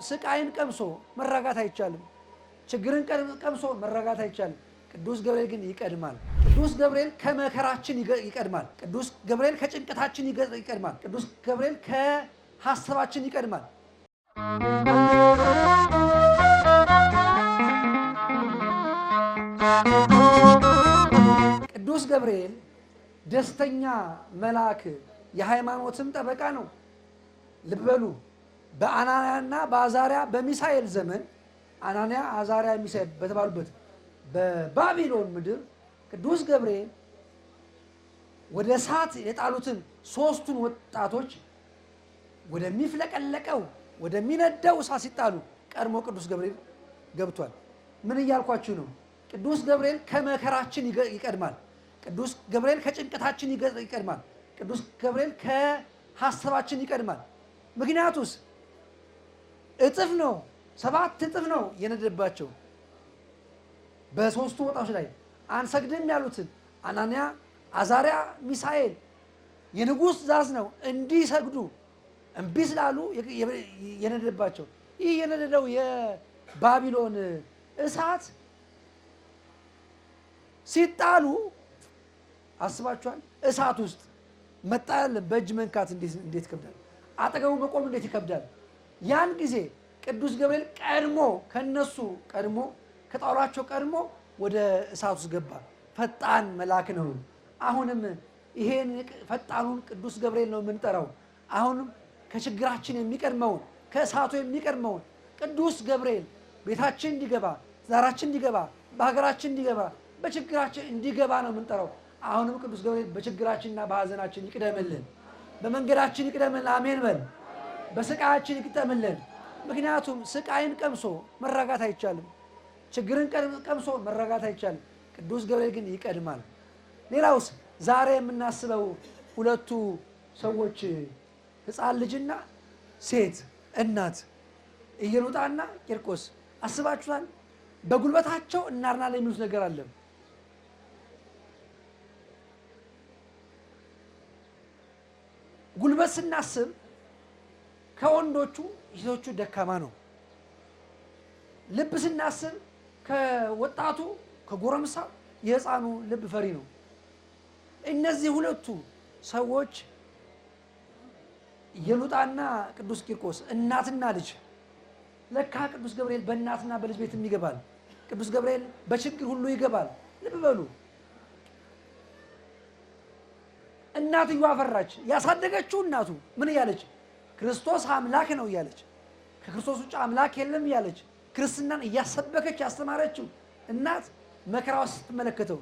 ስቃይን ቀምሶ መረጋጋት አይቻልም። ችግርን ቀምሶ መረጋጋት አይቻልም። ቅዱስ ገብርኤል ግን ይቀድማል። ቅዱስ ገብርኤል ከመከራችን ይቀድማል። ቅዱስ ገብርኤል ከጭንቀታችን ይቀድማል። ቅዱስ ገብርኤል ከሐሳባችን ይቀድማል። ቅዱስ ገብርኤል ደስተኛ መልአክ የሃይማኖትም ጠበቃ ነው። ልብ በሉ። በአናንያና በአዛርያ በሚሳኤል ዘመን አናንያ፣ አዛርያ፣ ሚሳኤል በተባሉበት በባቢሎን ምድር ቅዱስ ገብርኤል ወደ እሳት የጣሉትን ሶስቱን ወጣቶች ወደሚፍለቀለቀው ወደሚነደው እሳት ሲጣሉ ቀድሞ ቅዱስ ገብርኤል ገብቷል። ምን እያልኳችሁ ነው? ቅዱስ ገብርኤል ከመከራችን ይቀድማል። ቅዱስ ገብርኤል ከጭንቀታችን ይቀድማል። ቅዱስ ገብርኤል ከሐሳባችን ይቀድማል። ምክንያቱስ እጥፍ ነው፣ 7 እጥፍ ነው የነደባቸው በሶስቱ ወጣቶች ላይ አንሰግድም ያሉትን አናንያ፣ አዛርያ፣ ሚሳኤል የንጉሥ ትእዛዝ ነው እንዲሰግዱ እምቢ ስላሉ የነደባቸው። ይህ የነደደው የባቢሎን እሳት ሲጣሉ አስባችኋል? እሳት ውስጥ መጣል በእጅ መንካት እንዴት ይከብዳል! አጠገቡ መቆም እንዴት ይከብዳል! ያን ጊዜ ቅዱስ ገብርኤል ቀድሞ ከነሱ ቀድሞ ከጣሏቸው ቀድሞ ወደ እሳት ውስጥ ገባ። ፈጣን መልአክ ነው። አሁንም ይሄን ፈጣኑን ቅዱስ ገብርኤል ነው የምንጠራው። አሁንም ከችግራችን የሚቀድመውን ከእሳቱ የሚቀድመውን ቅዱስ ገብርኤል ቤታችን እንዲገባ፣ ዛራችን እንዲገባ፣ በሀገራችን እንዲገባ፣ በችግራችን እንዲገባ ነው የምንጠራው። አሁንም ቅዱስ ገብርኤል በችግራችንና በሀዘናችን ይቅደምልን፣ በመንገዳችን ይቅደምልን። አሜን በል። በስቃያችን ይቅደምልን። ምክንያቱም ስቃይን ቀምሶ መረጋጋት አይቻልም። ችግርን ቀምሶ መረጋጋት አይቻልም። ቅዱስ ገብርኤል ግን ይቀድማል። ሌላውስ ዛሬ የምናስበው ሁለቱ ሰዎች ሕፃን ልጅና ሴት እናት ኢየሉጣና ቂርቆስ አስባችኋል? በጉልበታቸው እናድናለን የሚሉት ነገር አለ። ጉልበት ስናስብ ከወንዶቹ ሴቶቹ ደካማ ነው። ልብ ስናስብ ከወጣቱ ከጎረምሳው የሕፃኑ ልብ ፈሪ ነው። እነዚህ ሁለቱ ሰዎች ኢየሉጣና ቅዱስ ቂርቆስ እናትና ልጅ። ለካ ቅዱስ ገብርኤል በእናትና በልጅ ቤትም ይገባል። ቅዱስ ገብርኤል በችግር ሁሉ ይገባል። ልብ በሉ። እናትየዋ ፈራች። ያሳደገችው እናቱ ምን እያለች? ክርስቶስ አምላክ ነው እያለች፣ ከክርስቶስ ውጭ አምላክ የለም እያለች ክርስትናን እያሰበከች ያስተማረችው እናት መከራዋ ስትመለከተው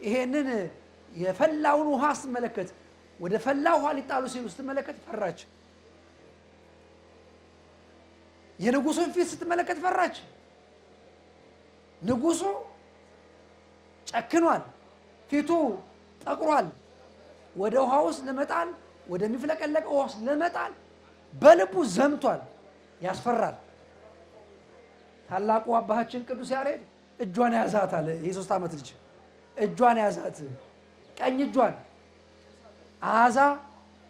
ይሄንን የፈላውን ውሃ ስትመለከት ወደ ፈላ ውሃ ሊጣሉ ሲሉ ስትመለከት ፈራች። የንጉሱን ፊት ስትመለከት ፈራች። ንጉሱ ጨክኗል፣ ፊቱ ጠቁሯል። ወደ ውሃ ውስጥ ለመጣል ወደሚፍለቀለቀ ውሃ ውስጥ ለመጣል በልቡ ዘምቷል። ያስፈራል። ታላቁ አባታችን ቅዱስ ያሬድ እጇን ያዛት አለ። የ3 ዓመት ልጅ እጇን ያዛት፣ ቀኝ እጇን አዛ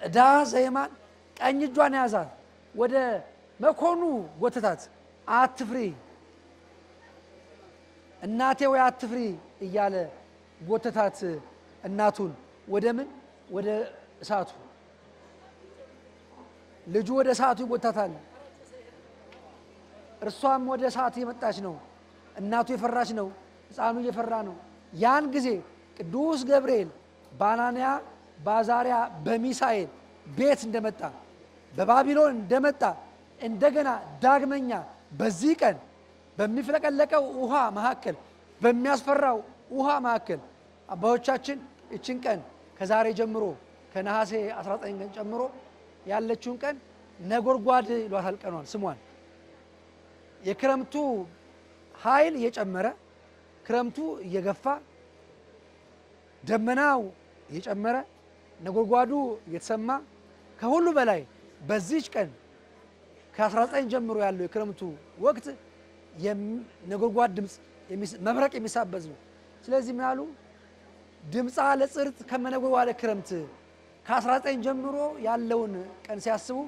እዳ ዘይማን ቀኝ እጇን ያዛት፣ ወደ መኮኑ ጎተታት። አትፍሪ እናቴ ወይ አትፍሪ እያለ ጎተታት እናቱን። ወደ ምን? ወደ እሳቱ። ልጁ ወደ እሳቱ ይጎታታል። እርሷም ወደ እሳቱ የመጣች ነው። እናቱ የፈራች ነው። ሕፃኑ እየፈራ ነው። ያን ጊዜ ቅዱስ ገብርኤል በአናንያ በአዛርያ በሚሳኤል ቤት እንደመጣ በባቢሎን እንደመጣ እንደገና ዳግመኛ በዚህ ቀን በሚፍለቀለቀው ውሃ መካከል በሚያስፈራው ውሃ መካከል አባቶቻችን እችን ቀን ከዛሬ ጀምሮ ከነሐሴ 19 ቀን ጀምሮ ያለችውን ቀን ነጎድጓድ ይሏታል። ቀኗን ስሟን የክረምቱ ኃይል እየጨመረ ክረምቱ እየገፋ ደመናው እየጨመረ ነጎድጓዱ እየተሰማ ከሁሉ በላይ በዚች ቀን ከ19 ጀምሮ ያለው የክረምቱ ወቅት የነጎድጓድ ድምፅ መብረቅ የሚሳበዝ ነው። ስለዚህ ምን አሉ? ድምፃ ለጽርት ከመነጎድጓድ ክረምት ከ19 ጀምሮ ያለውን ቀን ሲያስቡ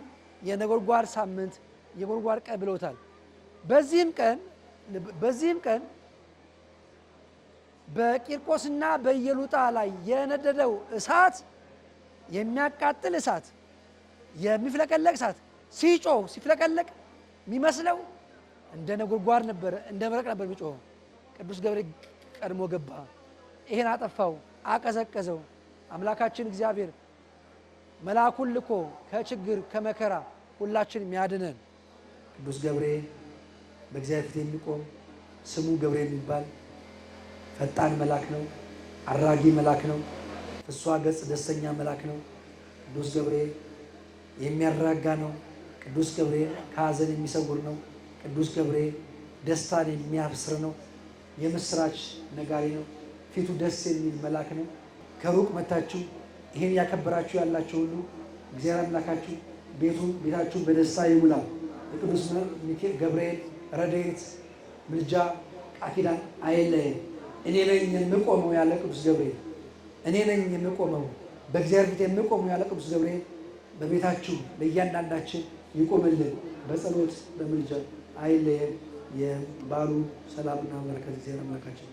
የነጎድጓድ ሳምንት የጉድጓድ ቀን ብለውታል። በዚህም ቀን በቂርቆስና በኢየሉጣ ላይ የነደደው እሳት የሚያቃጥል እሳት የሚፍለቀለቅ እሳት ሲጮህ ሲፍለቀለቅ የሚመስለው እንደ ነጎድጓድ ነበር፣ እንደ መብረቅ ነበር የሚጮኸው። ቅዱስ ገብርኤል ቀድሞ ገባ፣ ይሄን አጠፋው፣ አቀዘቀዘው። አምላካችን እግዚአብሔር መልአኩን ልኮ ከችግር ከመከራ ሁላችን የሚያድነን ቅዱስ ገብርኤል በእግዚአብሔር ፊት የሚቆም ስሙ ገብርኤል የሚባል ፈጣን መልአክ ነው። አራጊ መልአክ ነው። ፍስሐ ገጽ ደስተኛ መልአክ ነው። ቅዱስ ገብርኤል የሚያራጋ ነው። ቅዱስ ገብርኤል ከሐዘን የሚሰውር ነው። ቅዱስ ገብርኤል ደስታን የሚያብስር ነው። የምስራች ነጋሪ ነው። ፊቱ ደስ የሚል መልአክ ነው። ከሩቅ መታችሁ ይሄን ያከበራችሁ ያላችሁ ሁሉ እግዚአብሔር አምላካችሁ ቤታችሁን በደስታ ይሙላ። የቅዱስ ገብርኤል ረድኤት ምልጃ ቃል ኪዳን አይለየን። እኔ ነኝ የምቆመው ያለ ቅዱስ ገብርኤል፣ እኔ ነኝ የምቆመው በእግዚአብሔር ፊት የምቆመው ያለ ቅዱስ ገብርኤል በቤታችሁ ለእያንዳንዳችን ይቆምልን። በጸሎት በምልጃ አይለየን። የበዓሉ ሰላምና በረከት እግዚአብሔር አምላካችን